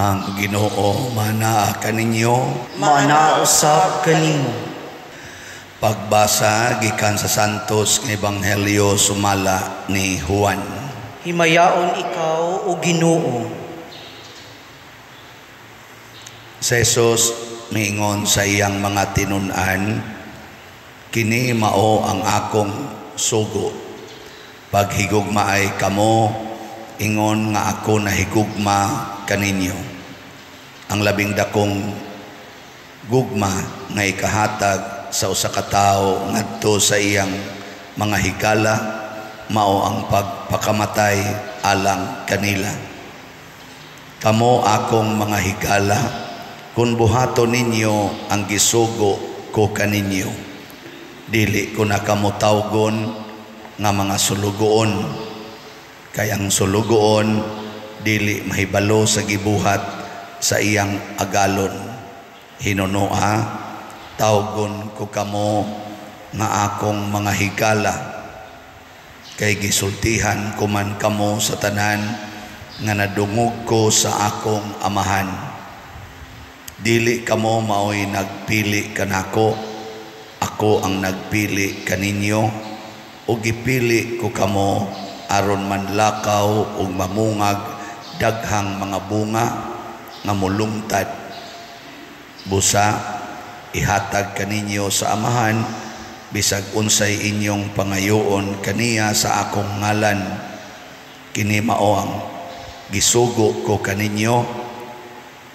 Ang Ginoo mana kaninyo, Mana usab kanimo. pagbasa gikan sa Santos nga Ebanghelyo sumala ni Juan. Himayaon ikaw o Ginoo. Sa Jesus miingon sa iyang mga tinun-an, kini mao ang akong sugo. Paghigugma ay kamo, ingon nga ako nahigugma kaninyo. Ang labing dakong gugma nga ikahatag sa usa ka tawo ngadto sa iyang mga higala mao ang pagpakamatay alang kanila. Kamo akong mga higala, kung buhaton ninyo ang gisugo ko kaninyo, dili ko na kamo tawgon nga mga sulugoon, kay ang sulugoon dili mahibalo sa gibuhat sa iyang agalon. Hinunoa, tawgon ko kamo nga akong mga higala, kay gisultihan ko man kamo sa tanan nga nadungog ko sa akong amahan. Dili kamo mao'y nagpili kanako, ako ang nagpili kaninyo, o gipili ko kamo aron manlakaw ug mamungag daghang mga bunga nga mulungtad. Busa ihatag kaninyo sa amahan bisag unsay inyong pangayoon kaniya sa akong ngalan. Kini mao ang gisugo ko kaninyo,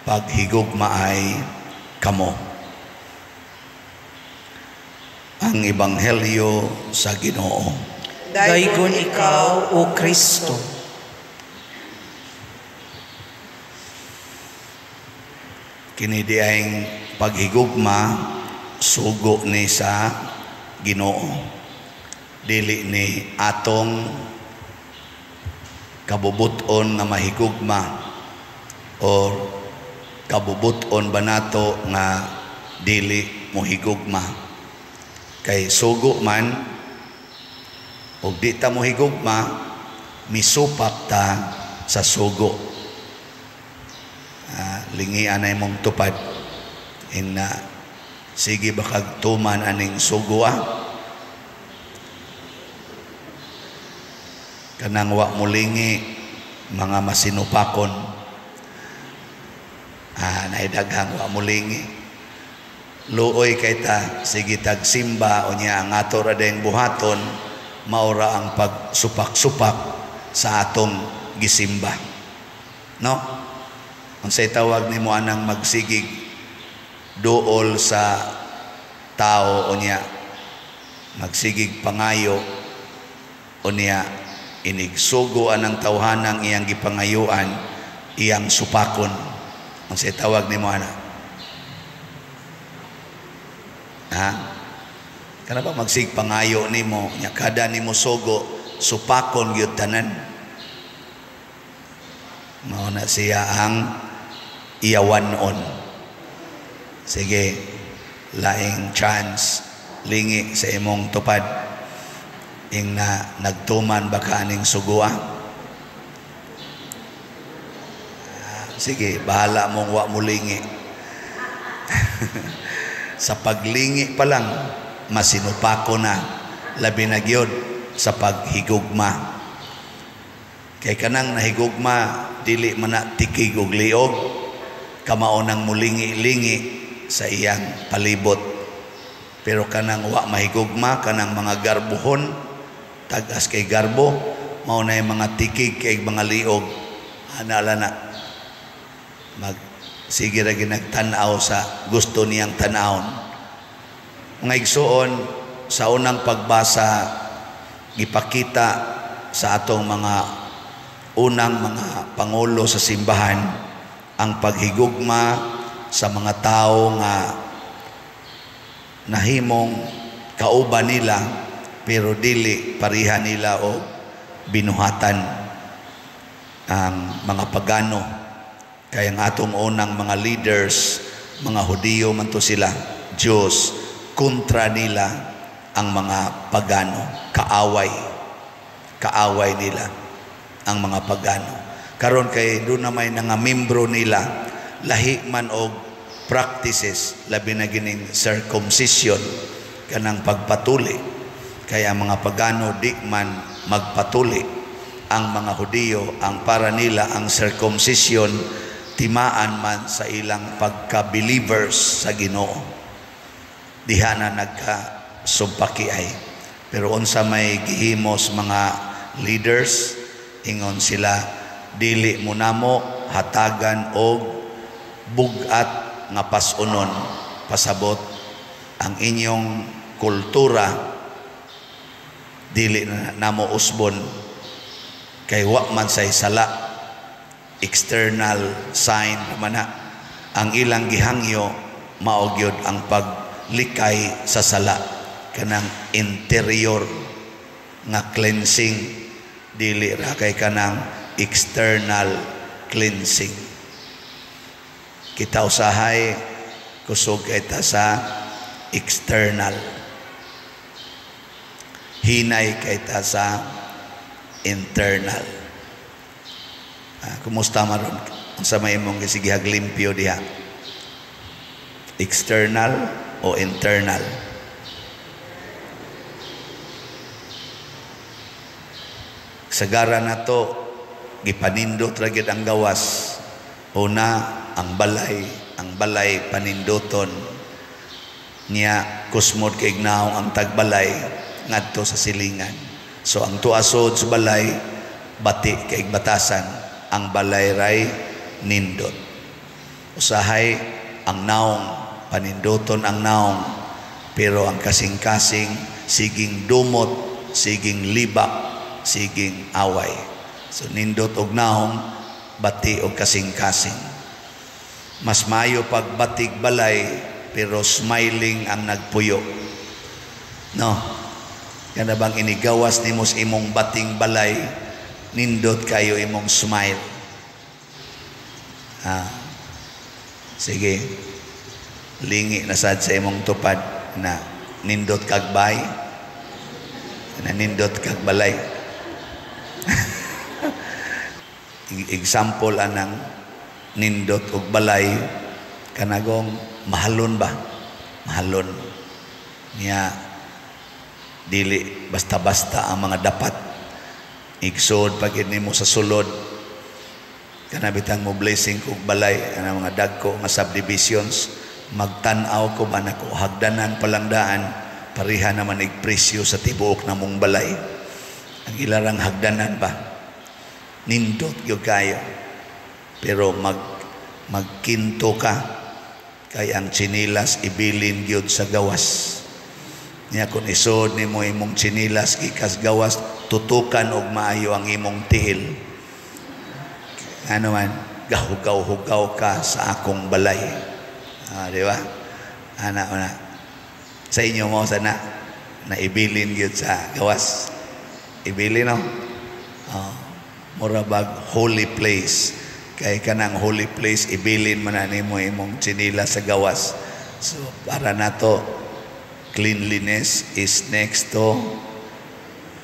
paghigugmaay kamo. Ang Ebanghelyo sa Ginoo. Daygon ikaw o Kristo. Kini diayng paghigugma sugo ni sa Ginoo. Dili ni atong kabubuton nga mahigugma o kabubuton ba nato nga dili mo higugma. Kay sugo man o di ta mo higugma, misupak ta sa sugo. Lingian na mong tupad na sige bakag tuman aning sugo kanang wa mulingi mga masinupakon. Naidaghang wa mulingi. Luoy kay ta, sige tagsimba o niya ang ato radeng buhaton, maura ang pagsupak-supak sa atong gisimba. No? Ang say tawag ni mo anang magsigig duol sa tao o niya, magsigig pangayo o niya, inigsugo anang tawhanang iyang gipangayuan, iyang supakon. Ang say tawag ni mo ana. Kana ba magsig pangayo nimo nya kada nimo sugo supakon gyud tanan. Mao na siya ang iyawanon. Sige, laing chance lingi sa imong tupad ing na nagtuman baka aning sugua. Sige, bahala mong wa mulingi. Sa paglingi pa lang masinupako na, labi na gyud sa paghigugma. Kay kanang nahigugma dili man na tikig og liog, kamao nang mulingi-lingi sa iyang palibot. Pero kanang wa mahigugma, kanang mga garbuhon tagas kay garbo, mao na yung mga tikig kay mga liog, anala na sige ra ginagtan-aw sa gusto niyang tan-awon. Mga igsuon, sa unang pagbasa gipakita sa atong mga unang mga pangulo sa simbahan ang paghigugma sa mga tao nga nahimong kauban nila pero dili pariha nila o binuhatan ang mga pagano. Kaya ang atong unang mga leaders, mga Hudiyo man to sila, Diyos, kontra nila ang mga pagano, kaaway nila ang mga pagano. karon kay do na may nga membro nila lahi man og practices labi na gining circumcision kanang pagpatuli, kaya mga pagano di man magpatuli. Ang mga Hudiyo ang para nila ang circumcision timaan man sa ilang pagka-believers sa Ginoo, diha na nagka-sumpakiay. Pero unsa may gihimos mga leaders, ingon sila dili mo namo hatagan og bugat nga pasunon pasabot ang inyong kultura dili na namo usbon kay wa man say sala, external sign man na. Ang ilang gihangyo mao gyud ang paglikay sa sala, kanang interior nga cleansing, dili ra kay kanang external cleansing. Kita usahay kusog kita sa external, hinay kita sa internal. Kumusta maron sa may imong gisigihag limpyo diha, external o internal? Sagara na to gipanindot ra gyud ang gawas. Una ang balay panindoton niya kusmod kay ignaw ang tagbalay ngadto sa silingan. So ang tuasod sa balay bati kay batasan, ang balay ray nindot. Usahay ang naong panindoton ang naong, pero ang kasing-kasing siging dumot, siging libak, siging away. So nindot og naong, bati og kasing-kasing. Mas mayo pag batig balay pero smiling ang nagpuyo, no? Kada bang inigawas nimo sa imong bating balay, nindot kayo imong smile. Sige, lingi na sad sa imong tupad na nindot kag bay, na nindot kag balay. Example anang nindot og balay kanagong mahalon ba? Mahalon niya. Dili basta-basta ang mga dapat. Igsod pagid nimo sa sulod, kana bitang mo blessing kog balay ana mga dagko nga subdivisions, magtan-aw ko ba nako hagdanan palangdaan pareha naman ig presyo sa tibuok namong balay. Ang ilarang hagdanan ba nindot gyud kayo, pero magkinto ka kay ang chinilas ibilin gyud sa gawas. Niya kung isod ni mo imong chinilas gikas gawas, tutukan og maayo ang imong tiil. Ano man, gahugaw-hugaw ka sa akong balay. Di ba? Ana. Sa inyo mo sana na ibilin gyud sa gawas. Ibilin no? Murabag holy place. Kay kanang holy place ibilin man nimo imong chinilas sa gawas. So para nato cleanliness is next to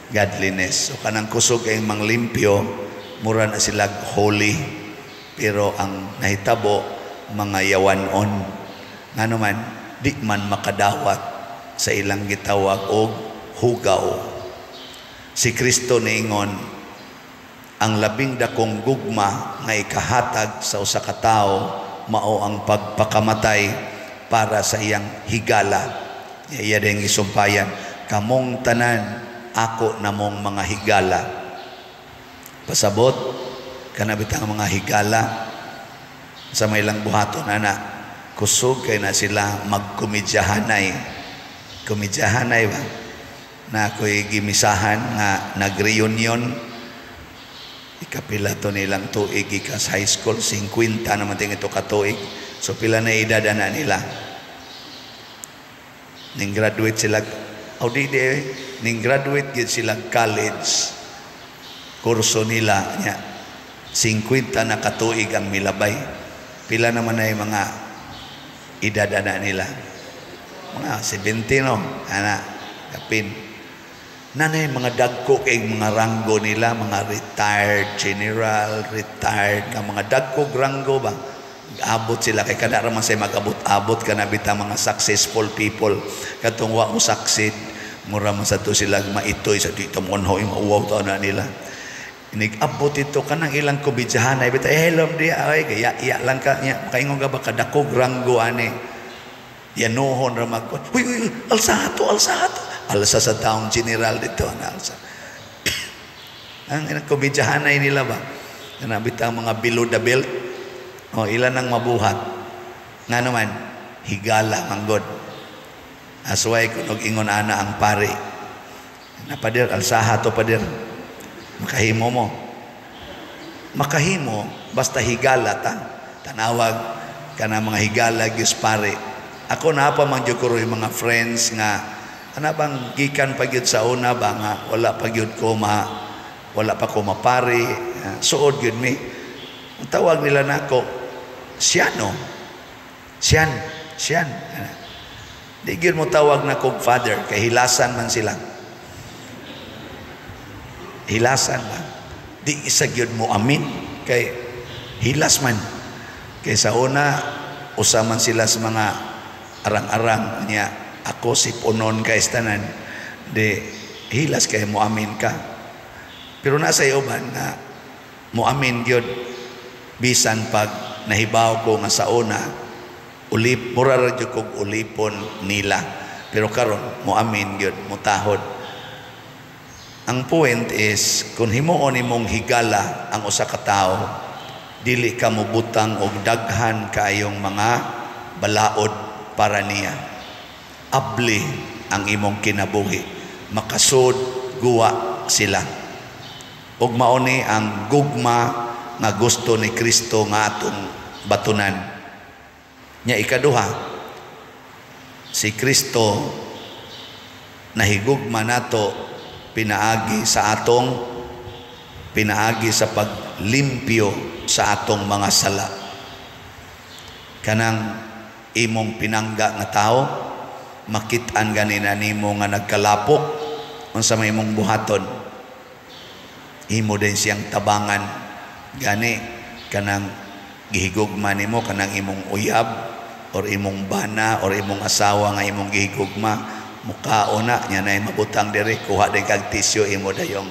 godliness. So kanang kusog ay manglimpyo, mura na sila holy, pero ang nahitabo mga yawanon. Ngano man di man makadawat sa ilang gitawag og hugaw. Si Kristo niingon, ang labing dakong gugma nga ikahatag sa usa ka tawo mao ang pagpakamatay para sa iyang higala. Iya ding isumpayan, kamong tanan ako namong mga higala. Pasabot kana bitang mga higala sa may lang buhaton ana, kusog kay na sila magkomedyahanay. Komedyahanay ba? Na ako'y gimisahan nga nag-reunion, ikapila to nilang tuig ikas high school, 50 naman ting ito katuig. So pila na edad na nila. Ning graduate sila, ning graduate gid sila college. Kurso nila nya 50 na katuig ang milabay. Pila naman ay mga edad na nila. Mga 70 no, ana kapin. Nanay mga dagko kay mga ranggo nila, mga retired general, retired nga mga dagko ranggo ba. Abot sila kay kada ra man say mag-abot-abot kana bita mga successful people. Katong wa mo succeed, mura man sa to sila maitoy sa dito mo hoy mauwaw ta na nila. Inig-abot ito kanang ilang kubidyahanay bita hello dia ay kaya iya lang ka nya kaingon ka ba kadako ranggo ani. Yanuhon ra magkot. Uy, alsato. Alsa sa town general dito na alsa. Ang komedyahanay nila ba? Nabita mga below the belt. O ilan ang mabuhat. Nga naman, higala manggod. Asway kunog ingon ana ang pari. Napadir alsaha to padir. Makahimo mo. Makahimo basta higala ta. Tanawag kana mga higala gyud pare. Ako na pa man gyud ko mga friends nga ana bang gikan pa gyud sa una ba nga wala pa gyud ko wala pa ko mapari suod gyud mi. Ang tawag nila nako Siano. Sian. Di gyud mo tawag na kog father kay hilasan man sila. Hilasan man. Di isa gyud mo amin kay hilas man. Kay sa una usa man sila sa mga arang-arang niya. Ako si punon kay tanan de hilas kay muamin ka pero nasa iuban na muamin gyud bisan pag nahibaw ko nga sa una mura ra gyud kog ulipon nila pero karon muamin gyud mutahod. Ang point is kung himuon imong higala ang usa ka tawo dili ka mobutang og daghan kayong mga balaod para niya. Abli ang imong kinabuhi, makasud guwa sila. Ug mao ni ang gugma nga gusto ni Kristo nga atong batunan. Nya ikaduha, si Kristo nahigugma nato pinaagi sa paglimpyo sa atong mga sala. Kanang imong pinangga nga tao makit-an ganina nimo nga nagkalapok unsa may imong buhaton imo din siyang tabangan gani kanang gihigugma nimo kanang imong uyab or imong bana or imong asawa nga imong gihigugma mukaon na nya nay mabutang diri kuha din kag tisyo imo dayong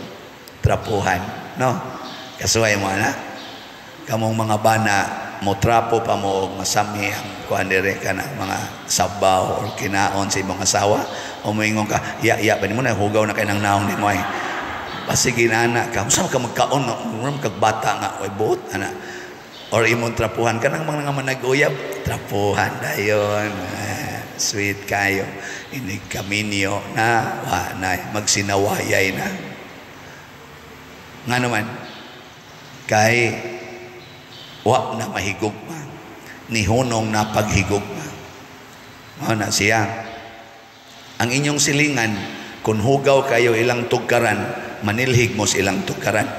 trapuhan no kasuway mo na kamong mga bana mo trapo pa mo masami ang kuan dire kana mga sabaw or kinaon sa imong asawa o moingon ka ya pa nimo na hugaw na kay nang naong nimo ay pasige na ana ka usa ka magkaon nga kag bata nga oy buot ana or imong trapuhan kanang mga manag-uyab trapuhan dayon sweet kayo ini kaminyo na wa na magsinawayay na nga naman kay wa na mahigugma ni hunong na paghigugma mao na siya ang inyong silingan kung hugaw kayo ilang tugkaran manilhig mo ilang tugkaran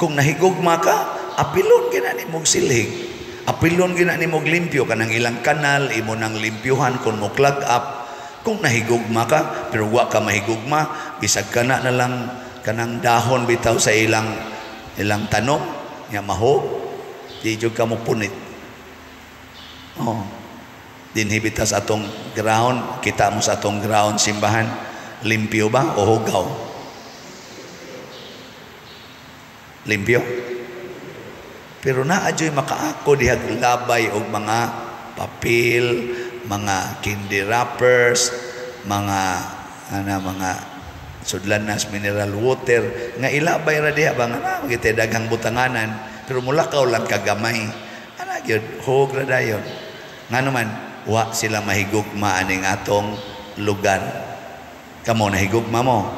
kung nahigugma ka apilon gina nimong silhig apilon gina nimong limpyo kanang ilang kanal imo nang limpyuhan kung mo clog up kung nahigugma ka pero wa ka mahigugma bisag kana na lang kanang dahon bitaw sa ilang tanong nga mahog di jud ka mo punit dinhi bitaw sa atong ground kita mo sa atong ground simbahan limpyo ba o hugaw limpyo pero naadyoy makaako dihag labay og mga papel mga candy wrappers mga sudlanas mineral water nga ilabay ra diha ba nga magite daghang butanganan pero mulakaw lang kagamay ana gyud hog ra dayon nga naman wa sila mahigugma aning atong lugar kamo nahigugma mo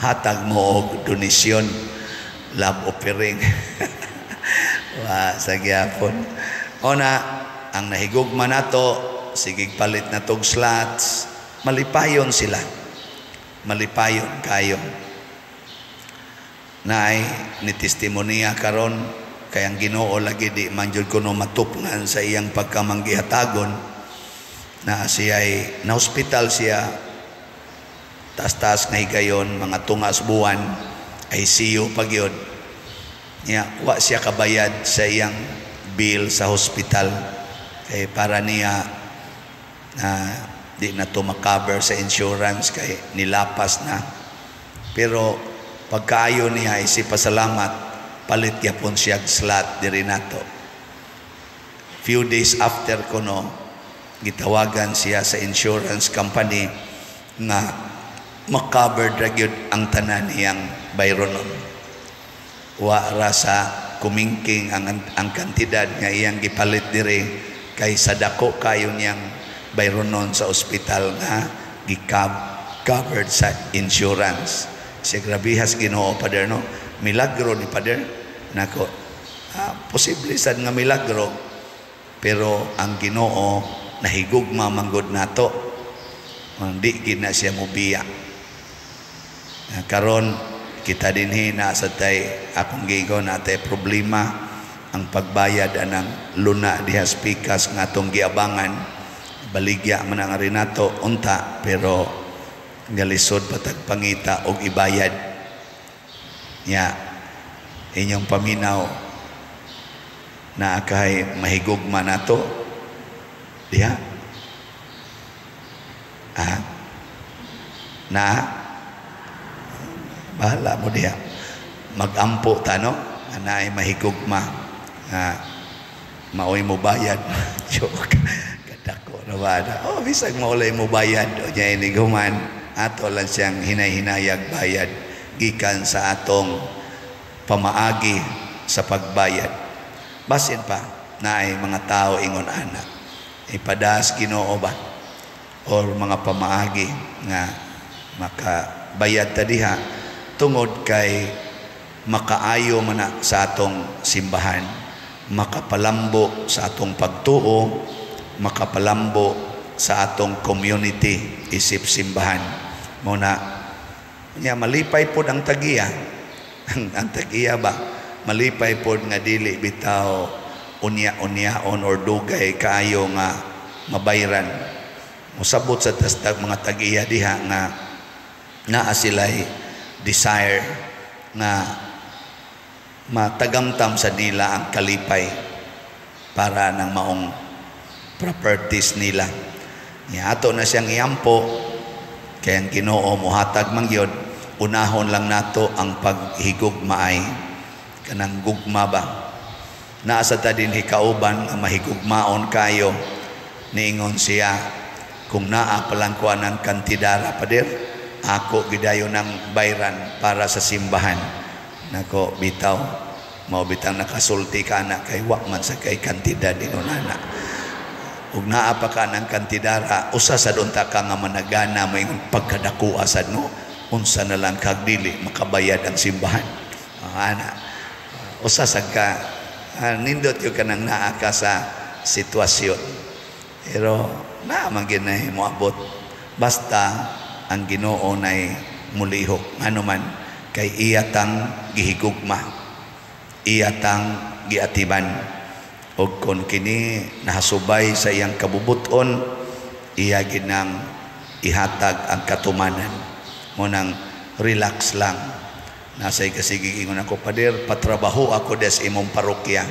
hatag mo og donasyon love offering wa sa gyapon ona ang nahigugma nato sige palit na tog slots malipayon sila malipayon kayo naay ni testimonya karon kay ang Ginoo lagi di man jud kuno matupngan sa iyang pagkamanggihatagon na siya ay na hospital siya taas-taas nga higayon mga tungas buwan ICU pagyod niya wa siya kabayad sa iyang bill sa hospital kay para niya di na to makaber sa insurance kay nilapas na pero pagkaayo niya pasalamat palit gyapon siya slot diri nato. Few days after kuno gitawagan siya sa insurance company nga makaber gyud ang tanan niyang bayronon. Wa rasa kumingking ang kantidad nga iyang gipalit diri kay sadako kayo niyang bayronon sa ospital nga covered sa insurance. Siya grabihas Ginoo Pader no. Milagro ni Pader nako. Posible sad nga milagro pero ang Ginoo nahigugma manggod nato. Di gid na siya mobiya. Karon kita dinhi na sa tay akong giingon natay problema ang pagbayad anang luna dihas pikas nga atong giabangan baligya man ang nato unta pero galisod patag pangita og ibayad nya inyong paminaw na kay mahigugma nato diha na bahala mo diha magampo ta no anay mahigugma maoy mo bayad joke kadako na ba bisag maulay mo bayad o nya ini guman ato lang siyang hinay-hinayag bayad gikan sa atong pamaagi sa pagbayad basin pa naay mga tao ingon ana ipadas Ginoo ba or mga pamaagi nga makabayad ta diha tungod kay makaayo man na sa atong simbahan makapalambo sa atong pagtuo makapalambo sa atong community isip simbahan mo na nya malipay pod ang tagiya ang tagiya ba malipay pod nga dili bitaw unya-unyaon or dugay kaayo nga mabayran musabot sa tastag mga tagiya diha nga naa sila'y desire nga matagamtam sa nila ang kalipay para ng maong properties nila. Ato na siyang iampo kaya ang Ginoo muhatag mangyod unahon lang nato ang paghigugmaay kanang gugma ba naasa ta din hikauban ang mahigugmaon kayo niingon siya kung naa palang kuan ang kantidara pader ako gidayo ng bayran para sa simbahan nako bitaw mao bitang nakasulti ka na kay wa man sa kay kantidad ingon ana ug naa pa ka ng kantidara usa sa dunta ka nga managana may pagkadakuha sad no unsa na lang kag dili makabayad ang simbahan ana usa sa ka nindot yo kanang naa ka sa sitwasyon pero naa man ginay moabot basta ang Ginoo nay mulihok ano man kay iyatang gihigugma iyatang giatiban og kon kini nahasubay sa iyang kabubuton iya ginang ihatag ang katumanan mo nang relax lang nasay kasigi ingon ako pader patrabaho ako des imong parokya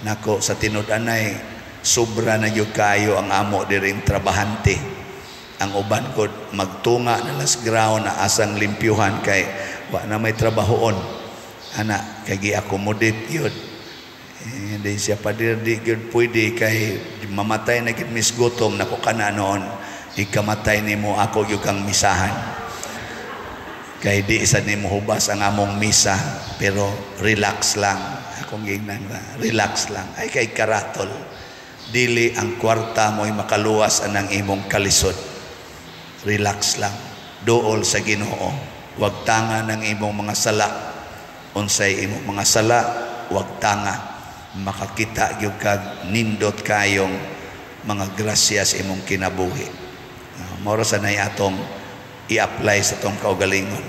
nako sa tinud-anay sobra na gyud kayo ang amo diring trabahante ang uban ko magtunga na las ground na asang limpyuhan kay wa na may trabahoon ana kay gi-accommodate yun hindi siya padir di yun pwede kay mamatay na gid misgutom nako kana noon ikamatay nimo ako yung kang misahan kay di isa nimo hubas ang among misa pero relax lang akong gingnan relax lang ay kay karatol dili ang kwarta mo'y makaluwas anang imong kalisod relax lang duol sa Ginoo wag tanga ng imong mga sala unsay imong mga sala wag tanga makakita gyud kag nindot kayong mga grasya sa imong kinabuhi moro sa nay atong i-apply sa tong kaugalingon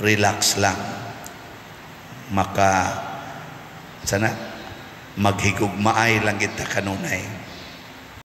relax lang maka sana maghigugmaay lang kita kanunay